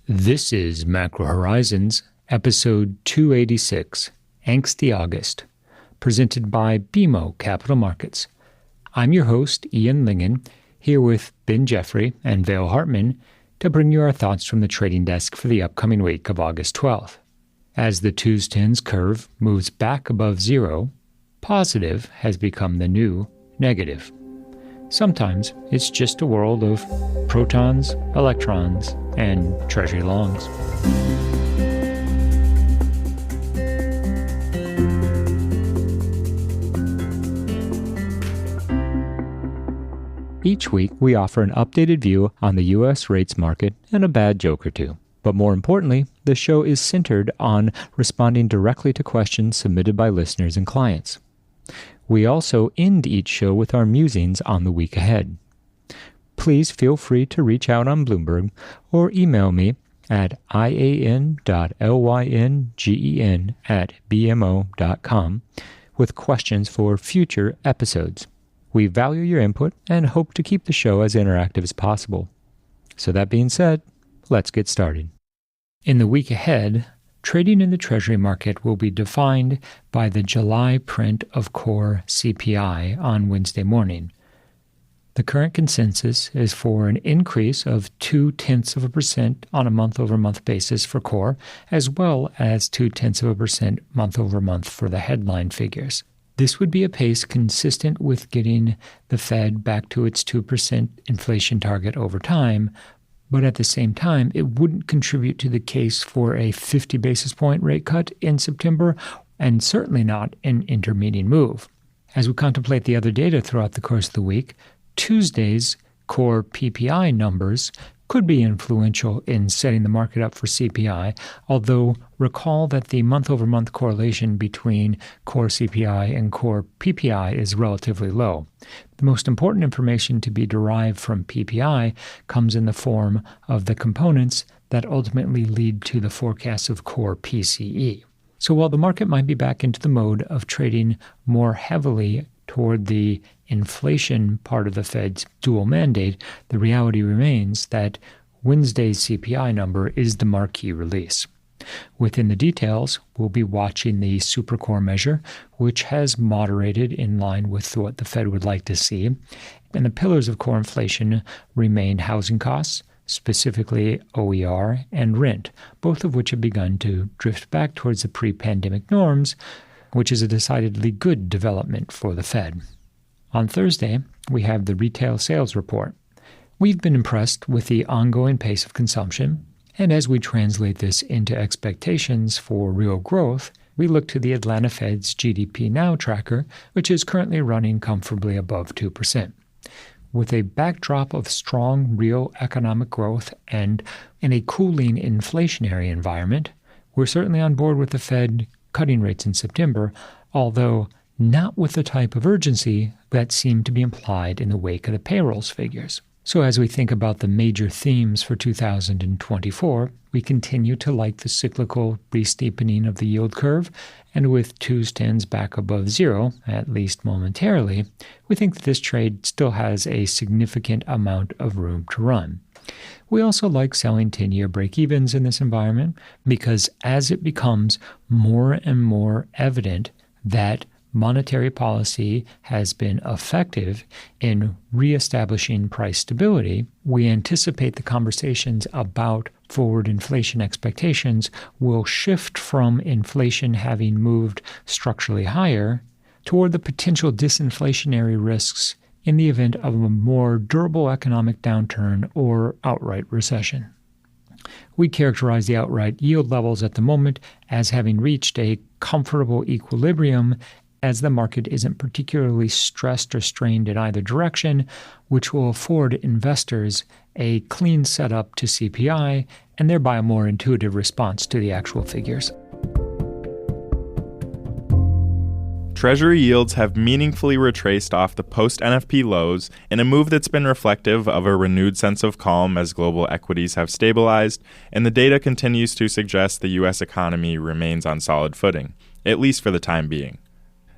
This is Macro Horizons, episode 286, Angsty August, presented by BMO Capital Markets. I'm your host, Ian Lyngen, here with Ben Jeffery and Vail Hartman to bring you our thoughts from the trading desk for the upcoming week of August 12th. As the Tues-10s curve moves back above zero, positive has become the new negative. Sometimes it's just a world of protons, electrons, and treasury longs. Each week, we offer an updated view on the U.S. rates market and a bad joke or two. But more importantly, the show is centered on responding directly to questions submitted by listeners and clients. We also end each show with our musings on the week ahead. Please feel free to reach out on Bloomberg or email me at ian.lyngen@bmo.com with questions for future episodes. We value your input and hope to keep the show as interactive as possible. So that being said, let's get started. In the week ahead, trading in the Treasury market will be defined by the July print of core CPI on Wednesday morning. The current consensus is for an increase of 0.2% on a month-over-month basis for core, as well as 0.2% month-over-month for the headline figures. This would be a pace consistent with getting the Fed back to its 2% inflation target over time, but at the same time, it wouldn't contribute to the case for a 50 basis point rate cut in September, and certainly not an intermeeting move. As we contemplate the other data throughout the course of the week, Tuesday's core PPI numbers could be influential in setting the market up for CPI, although recall that the month-over-month correlation between core CPI and core PPI is relatively low. The most important information to be derived from PPI comes in the form of the components that ultimately lead to the forecast of core PCE. So while the market might be back into the mode of trading more heavily toward the inflation part of the Fed's dual mandate, the reality remains that Wednesday's CPI number is the marquee release. Within the details, we'll be watching the supercore measure, which has moderated in line with what the Fed would like to see. And the pillars of core inflation remain housing costs, specifically OER and rent, both of which have begun to drift back towards the pre-pandemic norms, which is a decidedly good development for the Fed. On Thursday, we have the retail sales report. We've been impressed with the ongoing pace of consumption, and as we translate this into expectations for real growth, we look to the Atlanta Fed's GDP Now tracker, which is currently running comfortably above 2%. With a backdrop of strong real economic growth and in a cooling inflationary environment, we're certainly on board with the Fed cutting rates in September, although not with the type of urgency that seemed to be implied in the wake of the payrolls figures. So as we think about the major themes for 2024, we continue to like the cyclical re-steepening of the yield curve, and with Tues-10s back above zero, at least momentarily, we think that this trade still has a significant amount of room to run. We also like selling 10-year break-evens in this environment because as it becomes more and more evident that monetary policy has been effective in reestablishing price stability, we anticipate the conversations about forward inflation expectations will shift from inflation having moved structurally higher toward the potential disinflationary risks in the event of a more durable economic downturn or outright recession. We characterize the outright yield levels at the moment as having reached a comfortable equilibrium as the market isn't particularly stressed or strained in either direction, which will afford investors a clean setup to CPI and thereby a more intuitive response to the actual figures. Treasury yields have meaningfully retraced off the post-NFP lows in a move that's been reflective of a renewed sense of calm as global equities have stabilized, and the data continues to suggest the U.S. economy remains on solid footing, at least for the time being.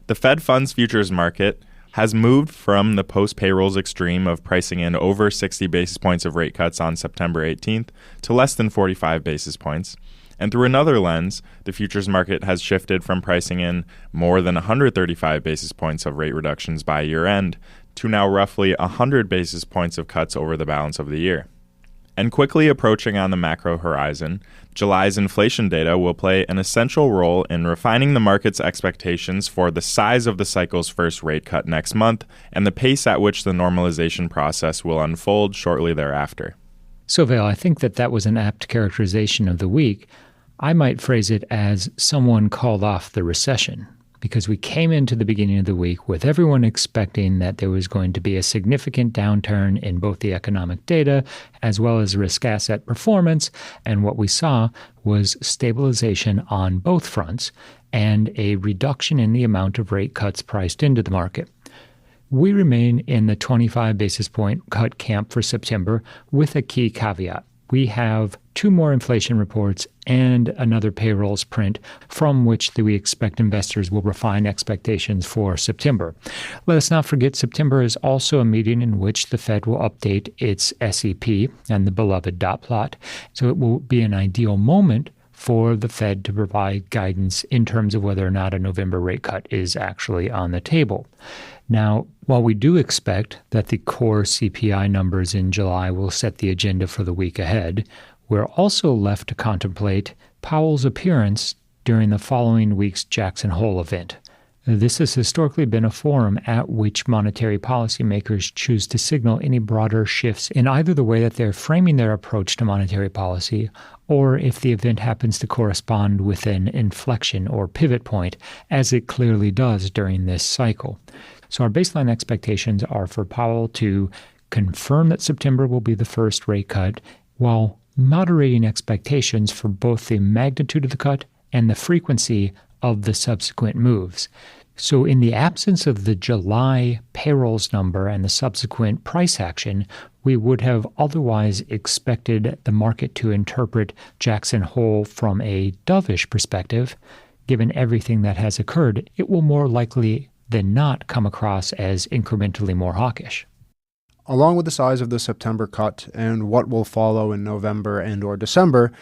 The Fed funds futures market has moved from the post-payrolls extreme of pricing in over 60 basis points of rate cuts on September 18th to less than 45 basis points. And through another lens, the futures market has shifted from pricing in more than 135 basis points of rate reductions by year-end to now roughly 100 basis points of cuts over the balance of the year. And quickly approaching on the macro horizon, July's inflation data will play an essential role in refining the market's expectations for the size of the cycle's first rate cut next month and the pace at which the normalization process will unfold shortly thereafter. So, Vail, I think that was an apt characterization of the week. I might phrase it as someone called off the recession, because we came into the beginning of the week with everyone expecting that there was going to be a significant downturn in both the economic data as well as risk asset performance, and what we saw was stabilization on both fronts and a reduction in the amount of rate cuts priced into the market. We remain in the 25 basis point cut camp for September with a key caveat. We have 2 more inflation reports and another payrolls print from which we expect investors will refine expectations for September. Let us not forget September is also a meeting in which the Fed will update its SEP and the beloved dot plot. So it will be an ideal moment for the Fed to provide guidance in terms of whether or not a November rate cut is actually on the table. Now, while we do expect that the core CPI numbers in July will set the agenda for the week ahead, we're also left to contemplate Powell's appearance during the following week's Jackson Hole event. This has historically been a forum at which monetary policymakers choose to signal any broader shifts in either the way that they're framing their approach to monetary policy, or if the event happens to correspond with an inflection or pivot point, as it clearly does during this cycle. So our baseline expectations are for Powell to confirm that September will be the first rate cut, while moderating expectations for both the magnitude of the cut and the frequency of the subsequent moves. So in the absence of the July payrolls number and the subsequent price action, we would have otherwise expected the market to interpret Jackson Hole from a dovish perspective. Given everything that has occurred, it will more likely than not come across as incrementally more hawkish. Along with the size of the September cut and what will follow in November and or December,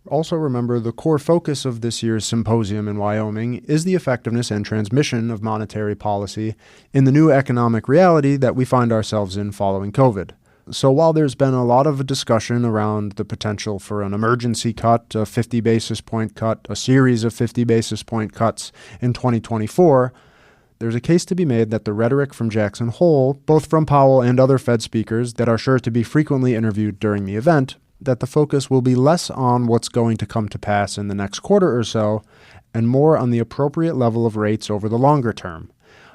also remember the core focus of this year's symposium in Wyoming is the effectiveness and transmission of monetary policy in the new economic reality that we find ourselves in following COVID. So while there's been a lot of discussion around the potential for an emergency cut, a 50 basis point cut, a series of 50 basis point cuts in 2024, there's a case to be made that the rhetoric from Jackson Hole, both from Powell and other Fed speakers that are sure to be frequently interviewed during the event, that the focus will be less on what's going to come to pass in the next quarter or so, and more on the appropriate level of rates over the longer term.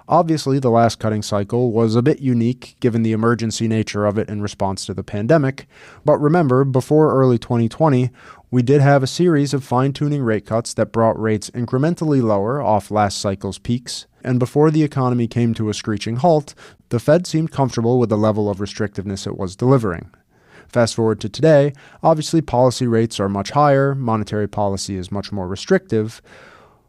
Obviously, the last cutting cycle was a bit unique given the emergency nature of it in response to the pandemic, but remember, before early 2020, we did have a series of fine-tuning rate cuts that brought rates incrementally lower off last cycle's peaks, and before the economy came to a screeching halt, the Fed seemed comfortable with the level of restrictiveness it was delivering. Fast forward to today, obviously policy rates are much higher, monetary policy is much more restrictive,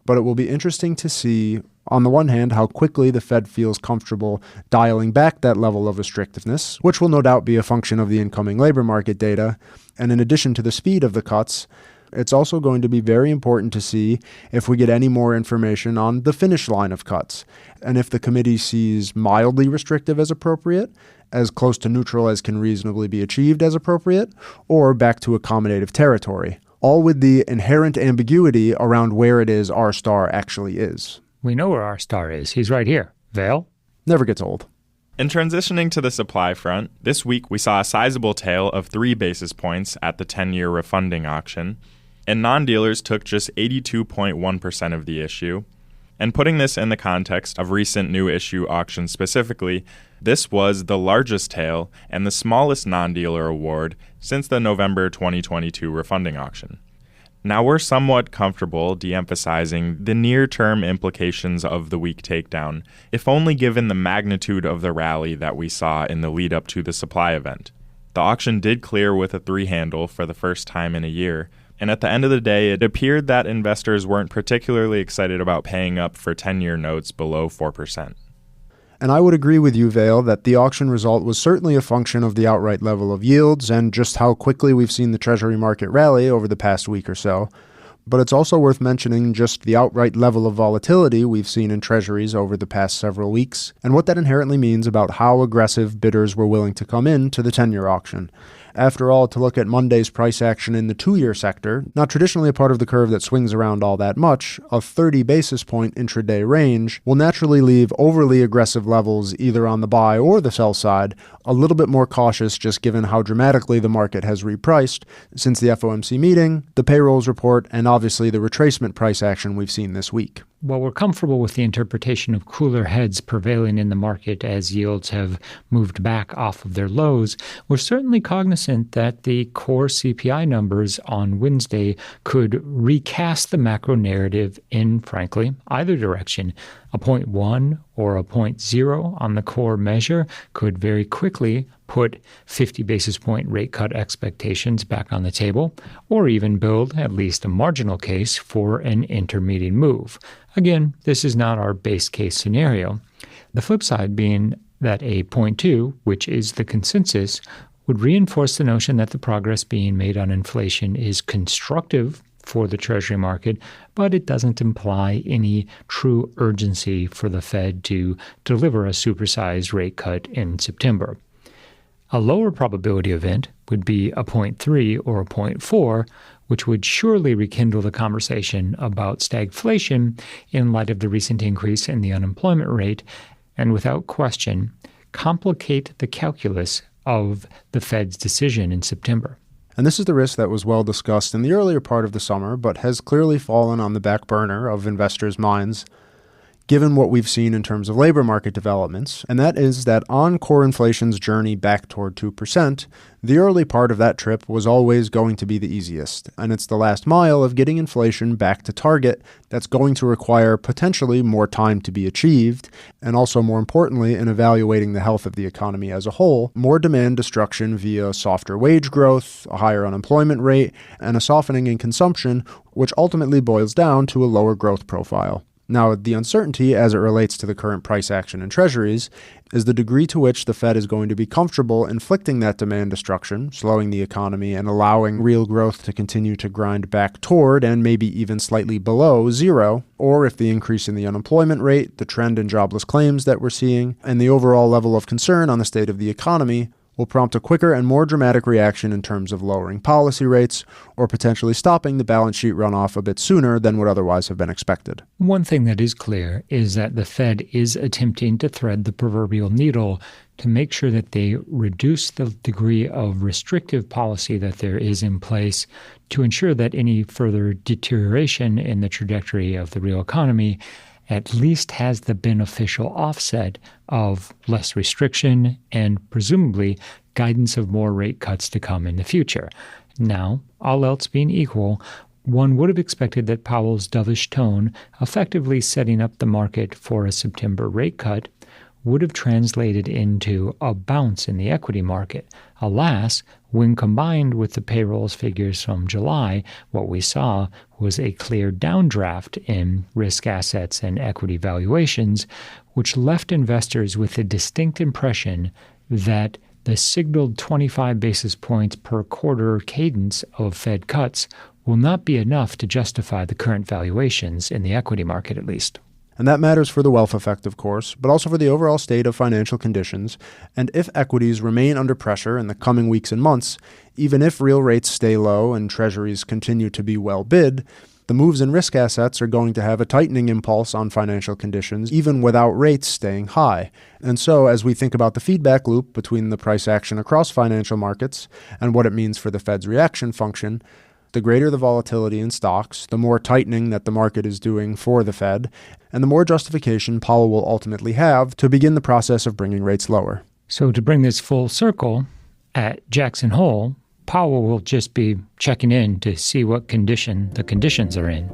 but it will be interesting to see, on the one hand, how quickly the Fed feels comfortable dialing back that level of restrictiveness, which will no doubt be a function of the incoming labor market data, and in addition to the speed of the cuts, it's also going to be very important to see if we get any more information on the finish line of cuts, and if the committee sees mildly restrictive as appropriate, as close to neutral as can reasonably be achieved as appropriate, or back to accommodative territory, all with the inherent ambiguity around where it is R star actually is. We know where R star is. He's right here. Vail? Never gets old. In transitioning to the supply front, this week we saw a sizable tail of 3 basis points at the 10-year refunding auction, and non-dealers took just 82.1% of the issue. And putting this in the context of recent new issue auctions specifically, this was the largest tail and the smallest non-dealer award since the November 2022 refunding auction. Now we're somewhat comfortable de-emphasizing the near-term implications of the weak takedown, if only given the magnitude of the rally that we saw in the lead-up to the supply event. The auction did clear with a 3 handle for the first time in a year, and at the end of the day, it appeared that investors weren't particularly excited about paying up for 10-year notes below 4%. And I would agree with you, Vail, that the auction result was certainly a function of the outright level of yields and just how quickly we've seen the Treasury market rally over the past week or so. But it's also worth mentioning just the outright level of volatility we've seen in Treasuries over the past several weeks, and what that inherently means about how aggressive bidders were willing to come in to the 10-year auction. After all, to look at Monday's price action in the 2-year sector, not traditionally a part of the curve that swings around all that much, a 30 basis point intraday range will naturally leave overly aggressive levels either on the buy or the sell side a little bit more cautious, just given how dramatically the market has repriced since the FOMC meeting, the payrolls report, and obviously the retracement price action we've seen this week. While we're comfortable with the interpretation of cooler heads prevailing in the market as yields have moved back off of their lows, we're certainly cognizant that the core CPI numbers on Wednesday could recast the macro narrative in, frankly, either direction. A 0.1 or a 0.0 on the core measure could very quickly put 50 basis point rate cut expectations back on the table, or even build at least a marginal case for an intermediate move. Again, this is not our base case scenario. The flip side being that a 0.2, which is the consensus, would reinforce the notion that the progress being made on inflation is constructive for the Treasury market, but it doesn't imply any true urgency for the Fed to deliver a supersized rate cut in September. A lower probability event would be a 0.3 or a 0.4, which would surely rekindle the conversation about stagflation in light of the recent increase in the unemployment rate, and without question, complicate the calculus of the Fed's decision in September. And this is the risk that was well discussed in the earlier part of the summer, but has clearly fallen on the back burner of investors' minds, given what we've seen in terms of labor market developments, and that is that on core inflation's journey back toward 2%, the early part of that trip was always going to be the easiest, and it's the last mile of getting inflation back to target that's going to require potentially more time to be achieved, and also more importantly, in evaluating the health of the economy as a whole, more demand destruction via softer wage growth, a higher unemployment rate, and a softening in consumption, which ultimately boils down to a lower growth profile. Now, the uncertainty as it relates to the current price action in Treasuries is the degree to which the Fed is going to be comfortable inflicting that demand destruction, slowing the economy and allowing real growth to continue to grind back toward and maybe even slightly below zero, or if the increase in the unemployment rate, the trend in jobless claims that we're seeing, and the overall level of concern on the state of the economy will prompt a quicker and more dramatic reaction in terms of lowering policy rates or potentially stopping the balance sheet runoff a bit sooner than would otherwise have been expected. One thing that is clear is that the Fed is attempting to thread the proverbial needle to make sure that they reduce the degree of restrictive policy that there is in place to ensure that any further deterioration in the trajectory of the real economy at least has the beneficial offset of less restriction and presumably guidance of more rate cuts to come in the future. Now, all else being equal, one would have expected that Powell's dovish tone, effectively setting up the market for a September rate cut, would have translated into a bounce in the equity market. Alas, when combined with the payrolls figures from July, what we saw was a clear downdraft in risk assets and equity valuations, which left investors with a distinct impression that the signaled 25 basis points per quarter cadence of Fed cuts will not be enough to justify the current valuations in the equity market, at least. And that matters for the wealth effect, of course, but also for the overall state of financial conditions. And if equities remain under pressure in the coming weeks and months, even if real rates stay low and treasuries continue to be well bid, the moves in risk assets are going to have a tightening impulse on financial conditions, even without rates staying high. And so, as we think about the feedback loop between the price action across financial markets and what it means for the Fed's reaction function, the greater the volatility in stocks, the more tightening that the market is doing for the Fed, and the more justification Powell will ultimately have to begin the process of bringing rates lower. So to bring this full circle, at Jackson Hole, Powell will just be checking in to see what condition the conditions are in.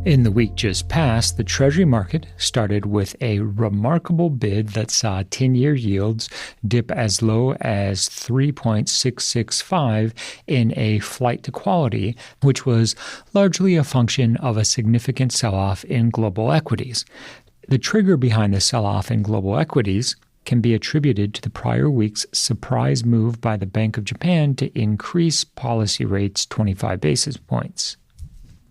In the week just past, the Treasury market started with a remarkable bid that saw 10-year yields dip as low as 3.665 in a flight to quality, which was largely a function of a significant sell-off in global equities. The trigger behind the sell-off in global equities can be attributed to the prior week's surprise move by the Bank of Japan to increase policy rates 25 basis points.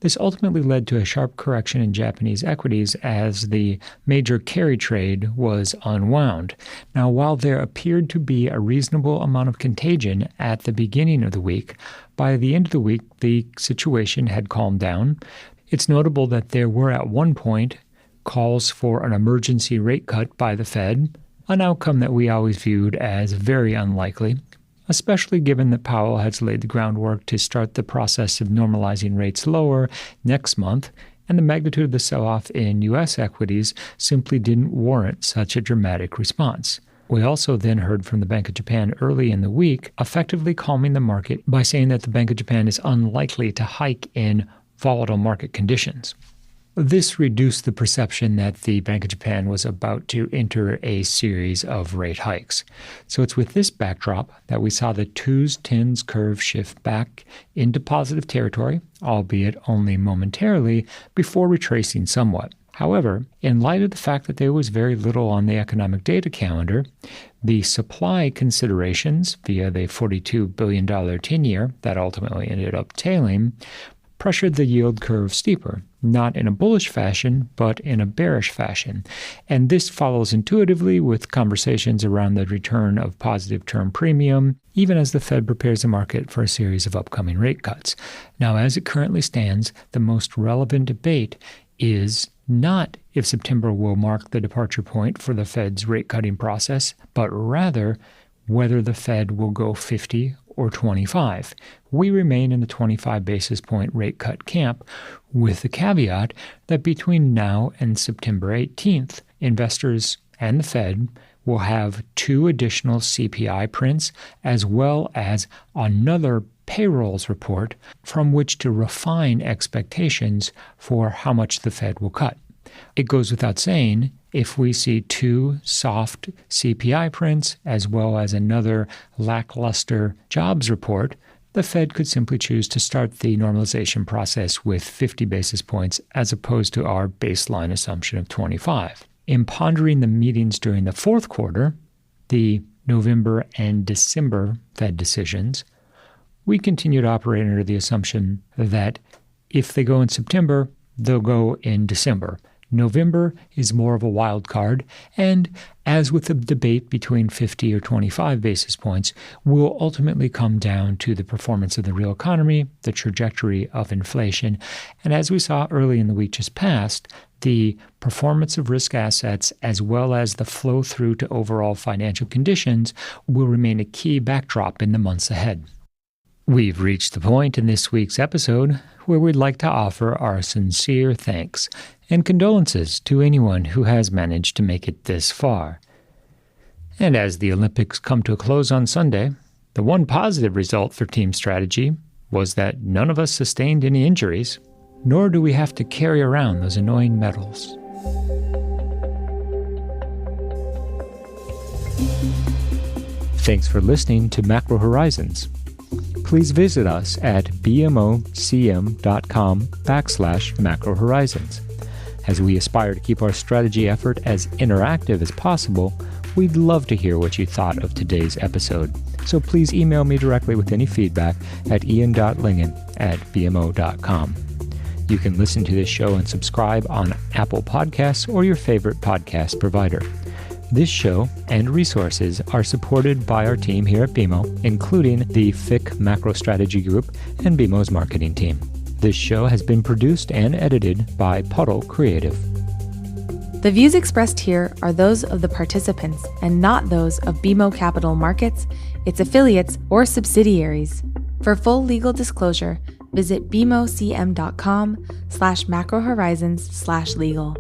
This ultimately led to a sharp correction in Japanese equities as the major carry trade was unwound. Now, while there appeared to be a reasonable amount of contagion at the beginning of the week, by the end of the week, the situation had calmed down. It's notable that there were at one point calls for an emergency rate cut by the Fed, an outcome that we always viewed as very unlikely, especially given that Powell has laid the groundwork to start the process of normalizing rates lower next month, and the magnitude of the sell-off in U.S. equities simply didn't warrant such a dramatic response. We also then heard from the Bank of Japan early in the week, effectively calming the market by saying that the Bank of Japan is unlikely to hike in volatile market conditions. This reduced the perception that the Bank of Japan was about to enter a series of rate hikes. So it's with this backdrop that we saw the 2s-10s curve shift back into positive territory, albeit only momentarily, before retracing somewhat. However, in light of the fact that there was very little on the economic data calendar, the supply considerations via the $42 billion 10-year that ultimately ended up tailing pressured the yield curve steeper, not in a bullish fashion, but in a bearish fashion. And this follows intuitively with conversations around the return of positive term premium, even as the Fed prepares the market for a series of upcoming rate cuts. Now, as it currently stands, the most relevant debate is not if September will mark the departure point for the Fed's rate-cutting process, but rather whether the Fed will go 50 or 25. We remain in the 25 basis point rate cut camp, with the caveat that between now and September 18th, investors and the Fed will have 2 additional CPI prints as well as another payrolls report from which to refine expectations for how much the Fed will cut. It goes without saying, if we see 2 soft CPI prints as well as another lackluster jobs report, the Fed could simply choose to start the normalization process with 50 basis points as opposed to our baseline assumption of 25. In pondering the meetings during the fourth quarter, the November and December Fed decisions, we continue to operate under the assumption that if they go in September, they'll go in December. November is more of a wild card, and as with the debate between 50 or 25 basis points, will ultimately come down to the performance of the real economy, the trajectory of inflation, and as we saw early in the week just past, the performance of risk assets as well as the flow through to overall financial conditions will remain a key backdrop in the months ahead. We've reached the point in this week's episode where we'd like to offer our sincere thanks and condolences to anyone who has managed to make it this far. And as the Olympics come to a close on Sunday, the one positive result for team strategy was that none of us sustained any injuries, nor do we have to carry around those annoying medals. Thanks for listening to Macro Horizons. Please visit us at bmocm.com/Macro Horizons. As we aspire to keep our strategy effort as interactive as possible, we'd love to hear what you thought of today's episode. So please email me directly with any feedback at ian.lyngen@bmo.com. You can listen to this show and subscribe on Apple Podcasts or your favorite podcast provider. This show and resources are supported by our team here at BMO, including the FIC Macro Strategy Group and BMO's marketing team. This show has been produced and edited by Puddle Creative. The views expressed here are those of the participants and not those of BMO Capital Markets, its affiliates, or subsidiaries. For full legal disclosure, visit bmocm.com/macrohorizons/legal.